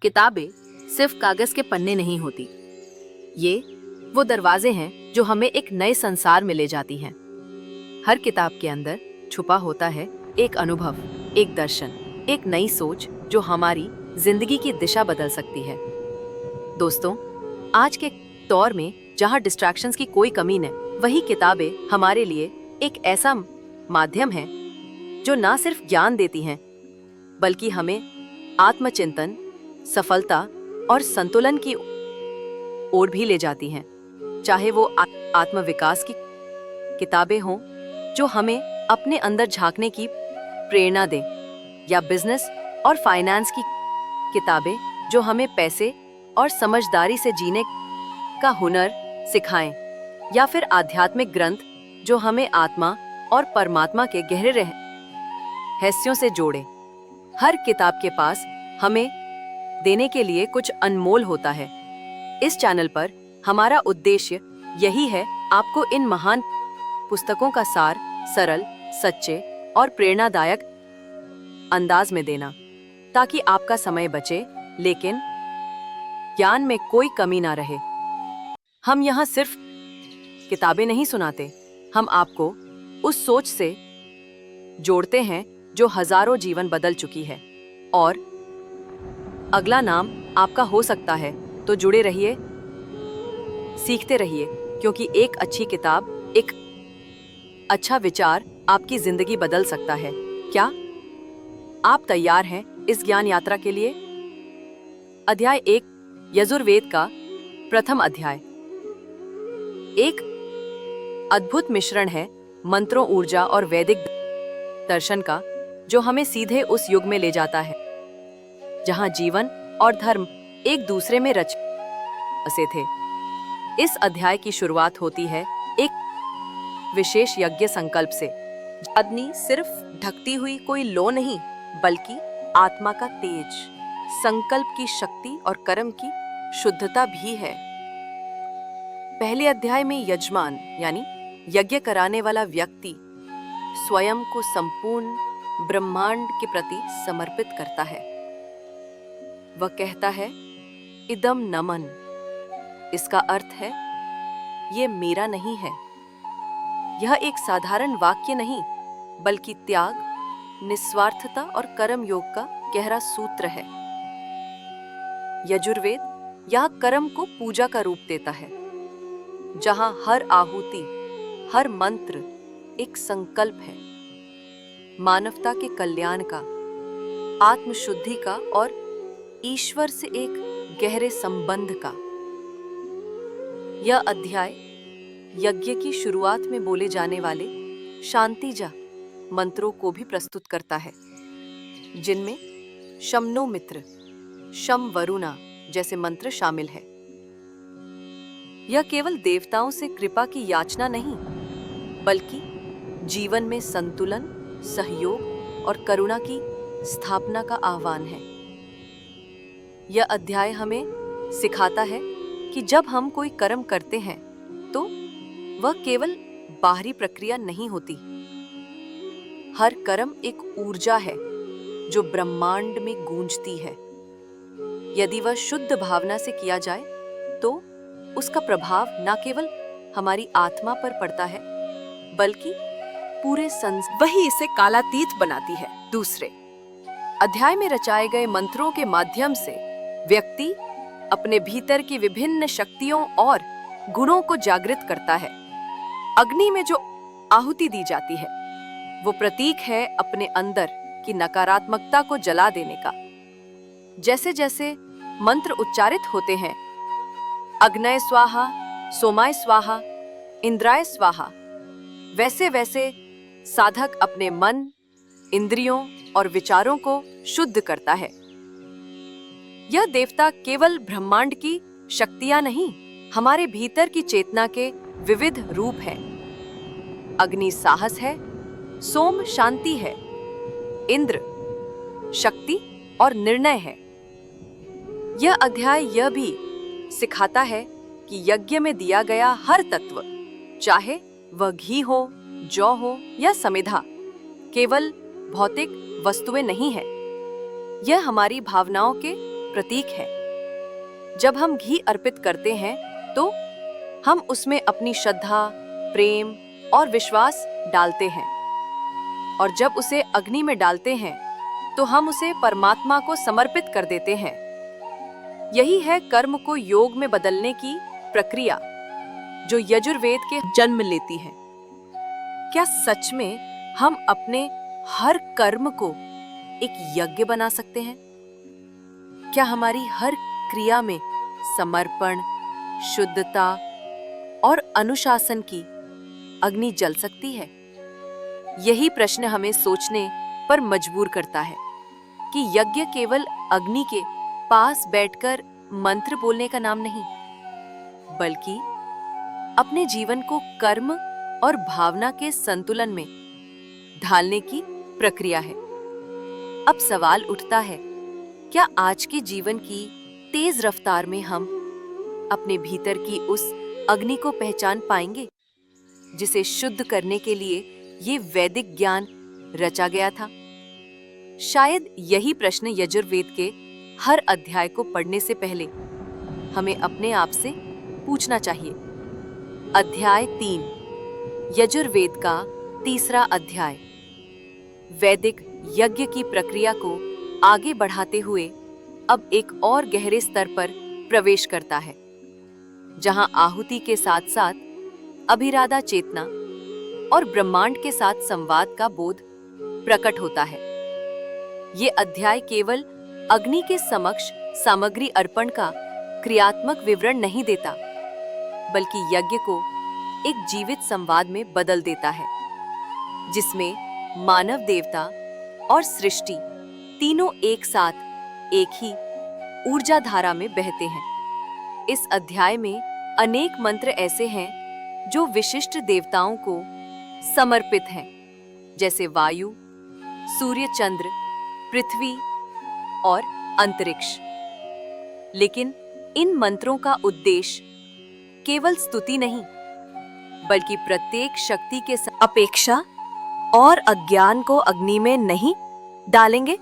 किताबें सिर्फ कागज के पन्ने नहीं होती। ये वो दरवाजे हैं जो हमें एक नए संसार में ले जाती हैं। हर किताब के अंदर छुपा होता है एक अनुभव, एक दर्शन, एक नई सोच जो हमारी जिंदगी की दिशा बदल सकती है। दोस्तों, आज के दौर में जहाँ डिस्ट्रैक्शंस की कोई कमी नहीं, वही किताबें हमारे लिए एक ऐसा माध्यम है जो ना सिर्फ ज्ञान देती हैं, बल्कि हमें आत्मचिंतन, सफलता और संतुलन की ओर भी ले जाती हैं। चाहे वो आत्मविकास की किताबें हों जो हमें अपने अंदर झांकने की प्रेरणा दें, या बिजनेस और फाइनेंस की किताबें जो हमें पैसे और समझदारी से जीने का हुनर सिखाएं, या फिर आध्यात्मिक ग्रंथ जो हमें आत्मा और परमात्मा के गहरे रहस्यों से जोड़ें। हर किताब के पास हमें देने के लिए कुछ अनमोल होता है। इस चैनल पर हमारा उद्देश्य यही है, आपको इन महान पुस्तकों का सार सरल, सच्चे और प्रेरणादायक अंदाज में देना, ताकि आपका समय बचे लेकिन ज्ञान में कोई कमी ना रहे। हम यहाँ सिर्फ किताबें नहीं सुनाते, हम आपको उस सोच से जोड़ते हैं जो हजारों जीवन बदल चुकी है। और अगला नाम आपका हो सकता है, तो जुड़े रहिए, सीखते रहिए, क्योंकि एक अच्छी किताब, एक अच्छा विचार आपकी जिंदगी बदल सकता है। क्या आप तैयार हैं इस ज्ञान यात्रा के लिए? अध्याय 1, यजुर्वेद का प्रथम अध्याय। एक अद्भुत मिश्रण है मंत्रों, ऊर्जा और वैदिक दर्शन का, जो हमें सीधे उस युग में ले जाता है जहां जीवन और धर्म एक दूसरे में रच बसे थे। इस अध्याय की शुरुआत होती है एक विशेष यज्ञ संकल्प से। अग्नि सिर्फ ढकती हुई कोई लौ नहीं, बल्कि आत्मा का तेज, संकल्प की शक्ति और कर्म की शुद्धता भी है। पहले अध्याय में यजमान यानी यज्ञ कराने वाला व्यक्ति स्वयं को संपूर्ण ब्रह्मांड के प्रति समर्पित करता है। वह कहता है, इदम नमन। इसका अर्थ है, ये मेरा नहीं है। यह एक साधारण वाक्य नहीं, बल्कि त्याग, निस्वार्थता और कर्म योग का गहरा सूत्र है। यजुर्वेद यह कर्म को पूजा का रूप देता है, जहां हर आहुति, हर मंत्र एक संकल्प है, मानवता के कल्याण का, आत्मशुद्धि का और ईश्वर से एक गहरे संबंध का। यह अध्याय यज्ञ की शुरुआत में बोले जाने वाले शांतिजा मंत्रों को भी प्रस्तुत करता है, जिनमें शमनो मित्र, शम वरुणा जैसे मंत्र शामिल है। यह केवल देवताओं से कृपा की याचना नहीं, बल्कि जीवन में संतुलन, सहयोग और करुणा की स्थापना का आह्वान है। यह अध्याय हमें सिखाता है कि जब हम कोई कर्म करते हैं तो वह केवल बाहरी प्रक्रिया नहीं होती। हर कर्म एक ऊर्जा है जो ब्रह्मांड में गूंजती है। यदि वह शुद्ध भावना से किया जाए तो उसका प्रभाव न केवल हमारी आत्मा पर पड़ता है, बल्कि पूरे वही इसे कालातीत बनाती है। दूसरे अध्याय में रचाए गए मंत्रों के माध्यम से व्यक्ति अपने भीतर की विभिन्न शक्तियों और गुणों को जागृत करता है। अग्नि में जो आहुति दी जाती है, वो प्रतीक है अपने अंदर की नकारात्मकता को जला देने का। जैसे जैसे मंत्र उच्चारित होते हैं, अग्नय स्वाहा, सोमाय स्वाहा, इंद्राय स्वाहा, वैसे वैसे साधक अपने मन, इंद्रियों और विचारों को शुद्ध करता है। यह देवता केवल ब्रह्मांड की शक्तियां नहीं, हमारे भीतर की चेतना के विविध रूप है। अग्नि साहस है, सोम शांति है, इंद्र शक्ति और निर्णय है। यह अध्याय यह भी सिखाता है कि यज्ञ में दिया गया हर तत्व, चाहे वह घी हो, जौ हो या समिधा, केवल भौतिक वस्तुएं नहीं है। यह हमारी भावनाओं के प्रतीक है। जब हम घी अर्पित करते हैं तो हम उसमें अपनी श्रद्धा, प्रेम और विश्वास डालते हैं, और जब उसे अग्नि में डालते हैं तो हम उसे परमात्मा को समर्पित कर देते हैं। यही है कर्म को योग में बदलने की प्रक्रिया जो यजुर्वेद के जन्म लेती है। क्या सच में हम अपने हर कर्म को एक यज्ञ बना सकते हैं? क्या हमारी हर क्रिया में समर्पण, शुद्धता और अनुशासन की अग्नि जल सकती है? यही प्रश्न हमें सोचने पर मजबूर करता है कि यज्ञ केवल अग्नि के पास बैठकर मंत्र बोलने का नाम नहीं, बल्कि अपने जीवन को कर्म और भावना के संतुलन में ढालने की प्रक्रिया है। अब सवाल उठता है, क्या आज के जीवन की तेज रफ्तार में हम अपने भीतर की उस अग्नि को पहचान पाएंगे जिसे शुद्ध करने के लिए ये वैदिक ज्ञान रचा गया था? शायद यही प्रश्न यजुर्वेद के हर अध्याय को पढ़ने से पहले हमें अपने आप से पूछना चाहिए। अध्याय 3, यजुर्वेद का तीसरा अध्याय वैदिक यज्ञ की प्रक्रिया को आगे बढ़ाते हुए अब एक और गहरे स्तर पर प्रवेश करता है, जहां आहुति के साथ साथ अभिराधा चेतना और ब्रह्मांड के साथ संवाद का बोध प्रकट होता है। ये अध्याय केवल अग्नि के समक्ष सामग्री अर्पण का क्रियात्मक विवरण नहीं देता, बल्कि यज्ञ को एक जीवित संवाद में बदल देता है, जिसमें मानव, देवता और सृष्टि तीनों एक साथ एक ही ऊर्जा धारा में बहते हैं। इस अध्याय में अनेक मंत्र ऐसे हैं जो विशिष्ट देवताओं को समर्पित हैं, जैसे वायु, सूर्य, चंद्र, पृथ्वी और अंतरिक्ष। लेकिन इन मंत्रों का उद्देश्य केवल स्तुति नहीं, बल्कि प्रत्येक शक्ति के अपेक्षा और अज्ञान को अग्नि में नहीं डालेंगे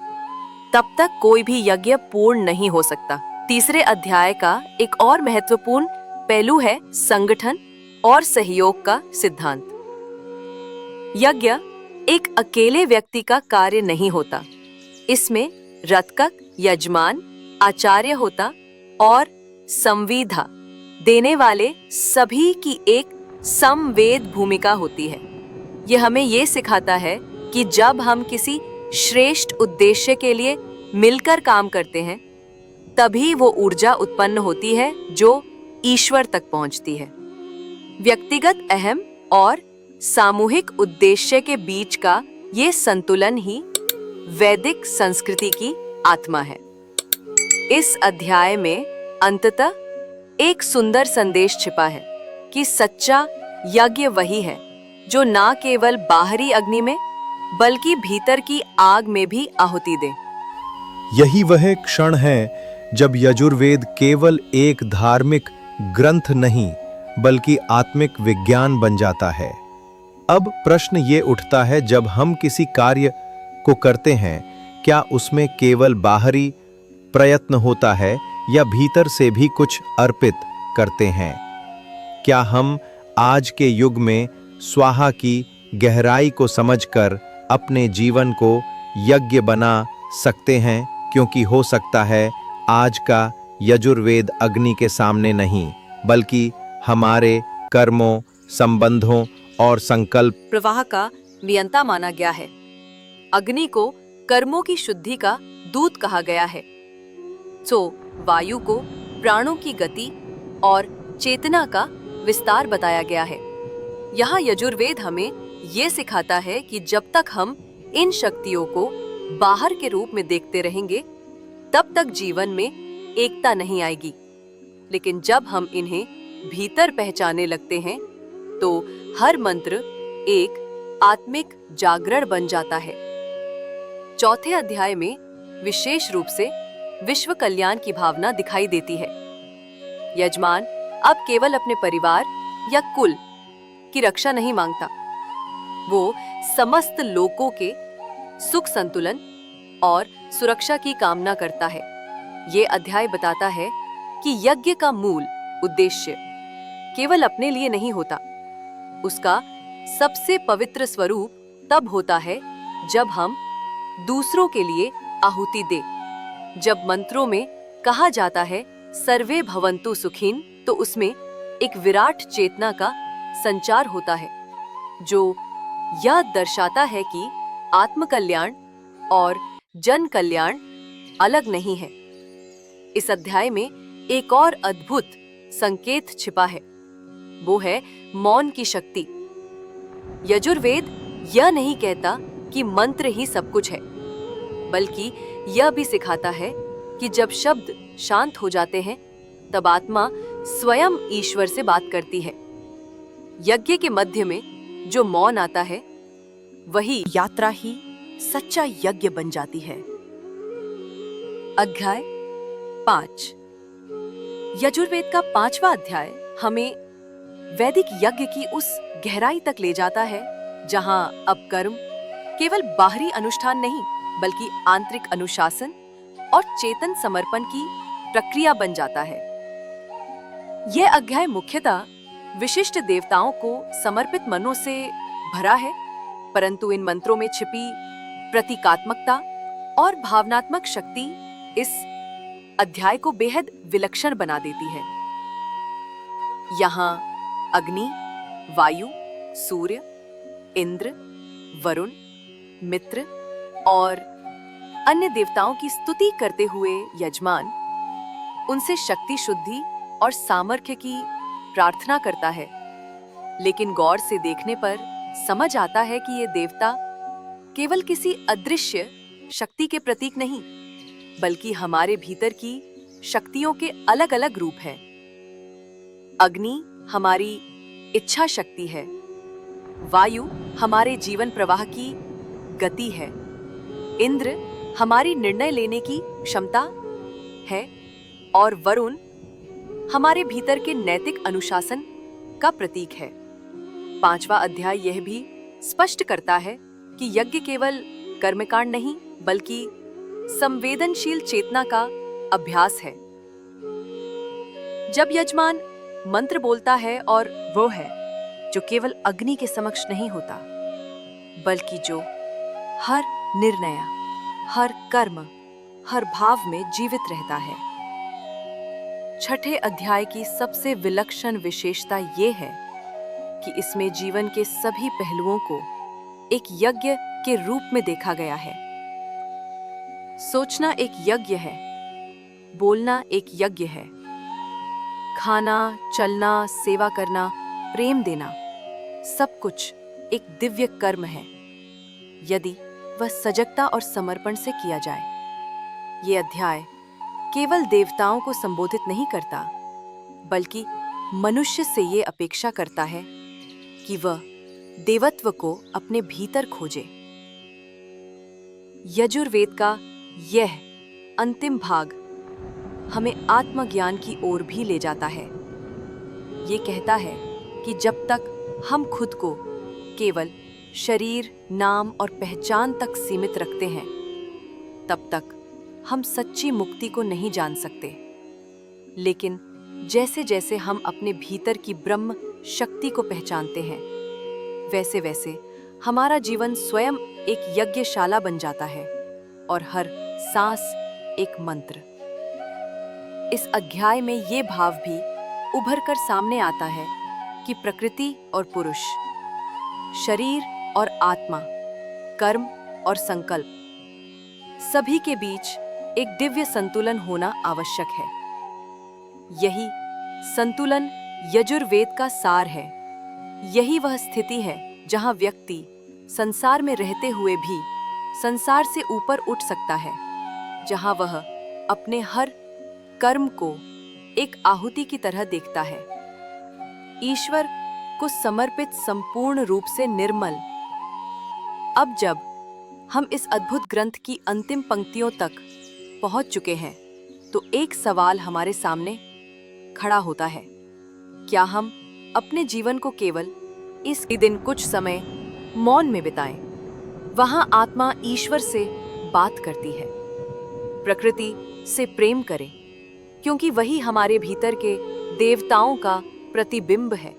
तब तक कोई भी यज्ञ पूर्ण नहीं हो सकता। तीसरे अध्याय का एक और महत्वपूर्ण पहलू है संगठन और सहयोग का सिद्धांत। यज्ञ एक अकेले व्यक्ति का कार्य नहीं होता। इसमें रत्कक, यजमान, आचार्य होता और संविदा देने वाले सभी की एक समवेद भूमिका होती है। यह हमें ये सिखाता है कि जब हम किसी श्रेष्ठ उद्देश्य के लिए मिलकर काम करते हैं, तभी वो ऊर्जा उत्पन्न होती है जो ईश्वर तक पहुंचती है। व्यक्तिगत अहम और सामूहिक उद्देश्य के बीच का ये संतुलन ही वैदिक संस्कृति की आत्मा है। इस अध्याय में अंततः एक सुंदर संदेश छिपा है कि सच्चा यज्ञ वही है जो ना केवल बाहरी अग्नि में बल्कि भीतर की आग में भी आहुति दे। यही वह क्षण है जब यजुर्वेद केवल एक धार्मिक ग्रंथ नहीं बल्कि आत्मिक विज्ञान बन जाता है। अब प्रश्न ये उठता है, जब हम किसी कार्य को करते हैं, क्या उसमें केवल बाहरी प्रयत्न होता है या भीतर से भी कुछ अर्पित करते हैं? क्या हम आज के युग में स्वाहा की गहराई को समझकर अपने जीवन को यज्ञ बना सकते हैं? क्योंकि हो सकता है आज का यजुर्वेद अग्नि के सामने नहीं, बल्कि हमारे कर्मों, संबंधों और संकल्प प्रवाह का नियंता माना गया है। अग्नि को कर्मों की शुद्धि का दूत कहा गया है, तो वायु को प्राणों की गति और चेतना का विस्तार बताया गया है। यहाँ यजुर्वेद हमें ये सिखाता है कि जब तक हम इन शक्तियों को बाहर के रूप में देखते रहेंगे, तब तक जीवन में एकता नहीं आएगी। लेकिन जब हम इन्हें भीतर पहचानने लगते हैं, तो हर मंत्र एक आत्मिक जागरण बन जाता है। चौथे अध्याय में विशेष रूप से विश्व कल्याण की भावना दिखाई देती है। यजमान अब केवल अपने परिवार या कुल की रक्षा नहीं मांगता, वो समस्त लोगों के सुख, संतुलन और सुरक्षा की कामना करता है। ये अध्याय बताता है कि यज्ञ का मूल उद्देश्य केवल अपने लिए नहीं होता। उसका सबसे पवित्र स्वरूप तब होता है जब हम दूसरों के लिए आहुति दे। जब मंत्रों में कहा जाता है सर्वे भवन्तु सुखिन, तो उसमें एक विराट चेतना का संचार होता है जो यह दर्शाता है कि आत्म कल्याण और जन कल्याण अलग नहीं है। इस अध्याय में एक और अद्भुत संकेत छिपा है, वो है मौन की शक्ति। यजुर्वेद यह नहीं कहता कि मंत्र ही सब कुछ है, बल्कि यह भी सिखाता है कि जब शब्द शांत हो जाते हैं तब आत्मा स्वयं ईश्वर से बात करती है। यज्ञ के मध्य में जो मौन आता है वही यात्रा ही सच्चा यज्ञ बन जाती है। अध्याय 5। यजुर्वेद का 5वां अध्याय हमें वैदिक यज्ञ की उस गहराई तक ले जाता है जहां अब कर्म केवल बाहरी अनुष्ठान नहीं बल्कि आंतरिक अनुशासन और चेतन समर्पण की प्रक्रिया बन जाता है। यह अध्याय मुख्यतः विशिष्ट देवताओं को समर्पित मनों से भरा है, परंतु इन मंत्रों में छिपी प्रतीकात्मकता और भावनात्मक शक्ति इस अध्याय को बेहद विलक्षण बना देती है। यहाँ अग्नि, वायु, सूर्य, इंद्र, वरुण, मित्र और अन्य देवताओं की स्तुति करते हुए यजमान उनसे शक्ति, शुद्धि और सामर्थ्य की प्रार्थना करता है। लेकिन गौर से देखने पर समझ आता है कि ये देवता केवल किसी अदृश्य शक्ति के प्रतीक नहीं, बल्कि हमारे भीतर की शक्तियों के अलग-अलग रूप हैं। अग्नि हमारी इच्छा शक्ति है, वायु हमारे जीवन प्रवाह की गति है, इंद्र हमारी निर्णय लेने की क्षमता है और वरुण हमारे भीतर के नैतिक अनुशासन का प्रतीक है। 5वां अध्याय यह भी स्पष्ट करता है कि यज्ञ केवल कर्मकांड नहीं बल्कि संवेदनशील चेतना का अभ्यास है। जब यजमान मंत्र बोलता है और वो है जो केवल अग्नि के समक्ष नहीं होता, बल्कि जो हर निर्णय, हर कर्म, हर भाव में जीवित रहता है। 6ठे अध्याय की सबसे विलक्षण विशेषता ये है कि इसमें जीवन के सभी पहलुओं को एक यज्ञ के रूप में देखा गया है। सोचना एक यज्ञ है, बोलना एक यज्ञ है, खाना, चलना, सेवा करना, प्रेम देना, सब कुछ एक दिव्य कर्म है, यदि वह सजगता और समर्पण से किया जाए। ये अध्याय केवल देवताओं को संबोधित नहीं करता, बल्कि मनुष्य से ये अपेक्षा करता है कि वह देवत्व को अपने भीतर खोजे। यजुर्वेद का यह अंतिम भाग हमें आत्मज्ञान की ओर भी ले जाता है। ये कहता है कि जब तक हम खुद को केवल शरीर, नाम और पहचान तक सीमित रखते हैं, तब तक हम सच्ची मुक्ति को नहीं जान सकते। लेकिन जैसे जैसे हम अपने भीतर की ब्रह्म शक्ति को पहचानते हैं, वैसे वैसे हमारा जीवन स्वयं एक यज्ञशाला बन जाता है और हर सांस एक मंत्र। इस अध्याय में ये भाव भी उभर कर सामने आता है कि प्रकृति और पुरुष, शरीर और आत्मा, कर्म और संकल्प, सभी के बीच एक दिव्य संतुलन होना आवश्यक है। यही संतुलन यजुर्वेद का सार है। यही वह स्थिति है जहां व्यक्ति संसार में रहते हुए भी संसार से ऊपर उठ सकता है, जहां वह अपने हर कर्म को एक आहुति की तरह देखता है, ईश्वर को समर्पित संपूर्ण रूप से निर्मल। अब जब हम इस अद्भुत ग्रंथ की अंतिम पंक्तियों तक पहुंच चुके हैं, तो एक सवाल हमारे सामने खड़ा होता है। क्या हम अपने जीवन को केवल इस दिन कुछ समय मौन में बिताएं? वहां आत्मा ईश्वर से बात करती है। प्रकृति से प्रेम करें, क्योंकि वही हमारे भीतर के देवताओं का प्रतिबिंब है।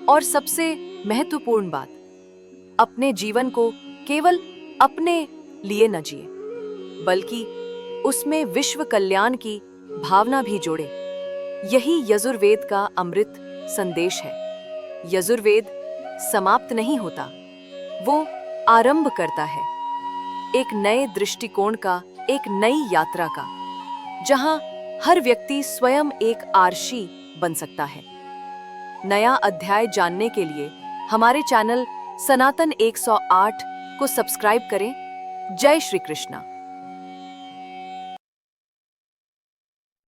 और सबसे महत्वपूर्ण बात, अपने जीवन को केवल अपने लिए न जिए, बल्कि उसमें विश्व कल्याण की भावना भी जोड़े। यही यजुर्वेद का अमृत संदेश है। यजुर्वेद समाप्त नहीं होता, वो आरंभ करता है एक नए दृष्टिकोण का, एक नई यात्रा का, जहां हर व्यक्ति स्वयं एक आर्षी बन सकता है। नया अध्याय जानने के लिए हमारे चैनल सनातन 108 को सब्सक्राइब करें। जय श्री कृष्णा।